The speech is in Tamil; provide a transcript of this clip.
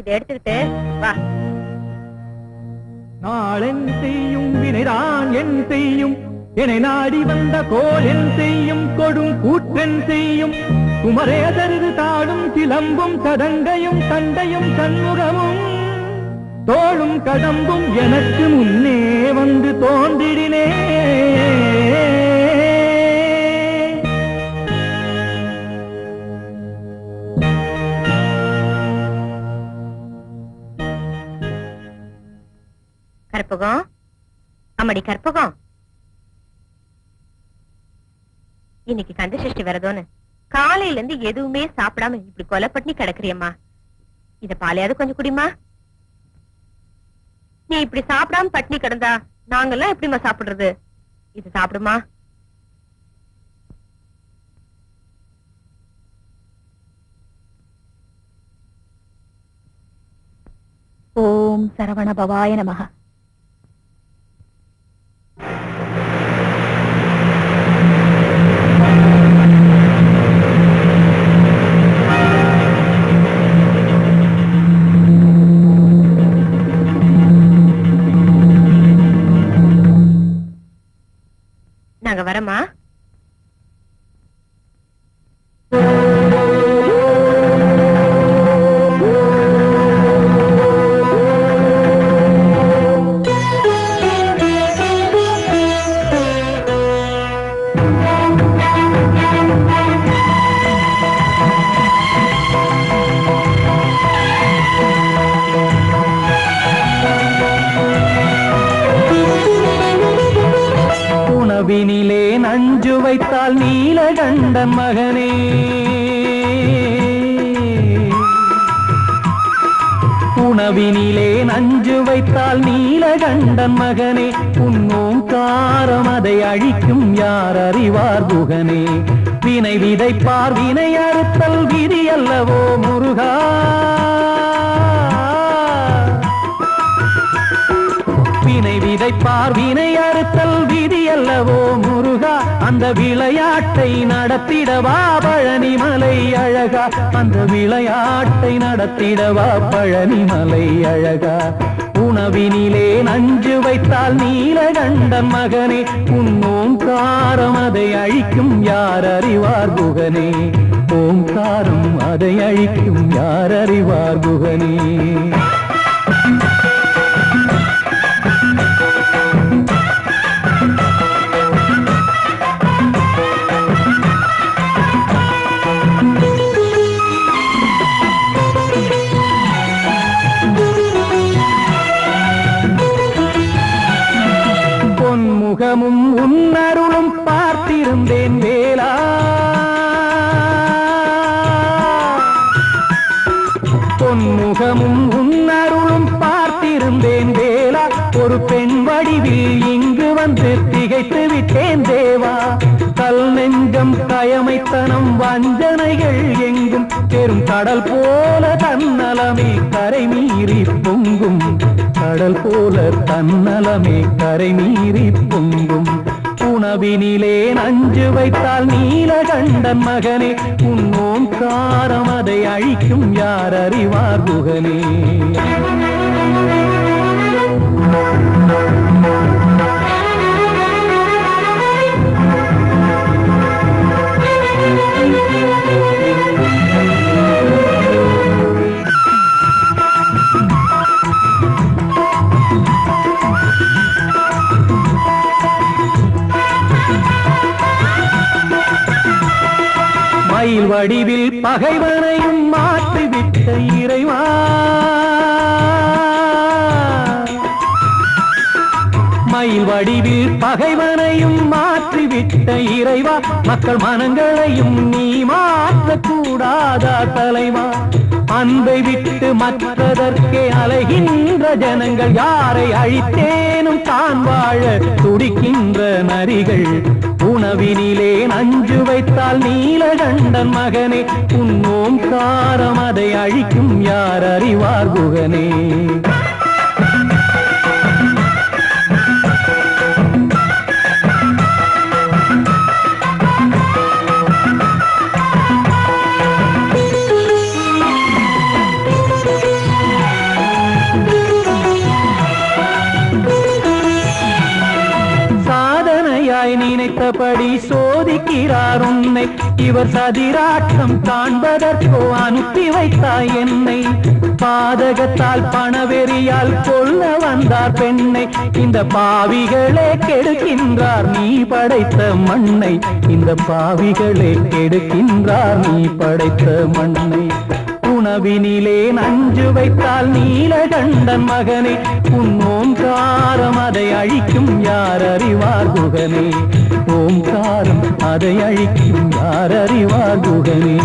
இதை எடுத்துக்கிட்டு வா. நாளென் செய்யும் வினைதான் என் செய்யும், என்னை நாடி வந்த கோல் என் செய்யும், கொடும் கூற்றன் செய்யும், குமரேதரு தாடும் சிலம்பும் சதங்கையும் தண்டையும் சண்முகமும் தோளும் கடம்பும் எனக்கு முன்னே வந்து தோன்றிடினே. கற்பகம், அம்மடி கற்பகம், இன்னைக்கு கந்த சஷ்டி வரதோன்னு காலையில இருந்து எதுவுமே சாப்பிடாம இப்படி கொலைப்பட்டு கிடக்குறியம்மா. இத பாலையாவது கொஞ்சம் குடிமா. நீ இப்படி சாப்பிடாம பட்னி கிடந்தா நாங்கெல்லாம் எப்படிமா சாப்பிடுறது? இது சாப்பிடுமா. ஓம் சரவண பவாய நமஹ. நாங்க வரமா. உணவினிலே நஞ்சு வைத்தால் நீலகண்டன் மகனே, உணவினிலே நஞ்சு வைத்தால் நீலகண்டன் மகனே, உன்னோங்காரம் அதை அழிக்கும் யார் அறிவார் குகனே. வினை விதைப்பார் வினை அறுத்தல் விதி அல்லவோ முருகா. வினை விதைப்பார் வினை அறுத்தல் விதி அல்லவோ முருகா. அந்த விளையாட்டை நடத்திடவா பழனிமலை அழகா, அந்த விளையாட்டை நடத்திடவா பழனிமலை அழகா. உணவினிலே நஞ்சு வைத்தால் நீலகண்டன் மகனே, உன்னோங்காரம் அதை அழிக்கும் யார் அறிவார் குகனே. ஓங்காரம் அதை அழிக்கும் யார் அறிவார் குகனே. பொன்முகமும் உன்னருளும் பார்த்திருந்தேன் வேலா, பொன்முகமும் உன்னருளும் பார்த்திருந்தேன் வேலா. ஒரு பெண் வடிவில் இங்கு வந்து திகைத்து விட்டேன் தேவா. கல் நெஞ்சம் கயமைத்தனம் வஞ்சனைகள் எங்கும் பெரும் கடல் போல தன்னலமே கரை மீறி பொங்கும், கடல் போல தன்னலமே கரை மீறி பொங்கும். உணவினிலே நஞ்சு வைத்தால் நீலகண்டன் மகனே, உன்னோங்காரம் அதை அழிக்கும் யார் அறிவார் குகனே. மயில் வடிவில் பகைவனையும் மாற்றிவிட்ட இறைவா, மயில் வடிவில் பகைவனையும் மாற்றிவிட்ட இறைவா. மக்கள் மனங்களையும் நீ மாற்றக்கூடாதா தலைவா. அன்பை விட்டு மற்றதற்கே அலைகின்ற ஜனங்கள், யாரை அழித்தேனும் தான் வாழ துடிக்கின்ற நரிகள். உணவினிலே நஞ்சு வைத்தால் நீலகண்டன் மகனே, உன்னோங்காரம் அதை அழிக்கும் யார் அறிவார் குகனே. சபிக்கிறார் உன்னை. இவர் சதிராட்டம் காண்பதற்கோ அனுப்பி வைத்தாய் என்னை. பாதகத்தால் பணவெறியால் கொல்ல வந்தார் பெண்ணை. இந்த பாவிகளே கெடுக்கின்றார் நீ படைத்த மண்ணை. இந்த பாவிகளே கெடுக்கின்றார் நீ படைத்த மண்ணை. உணவினிலே நஞ்சு வைத்தால் நீலகண்டன் மகனே. உன் ஓங்காரம் அதை அழிக்கும் யார் அறிவார் குகனே. ஓங்காரம் அதை அழிக்கும் யார் அறிவார் குகனே.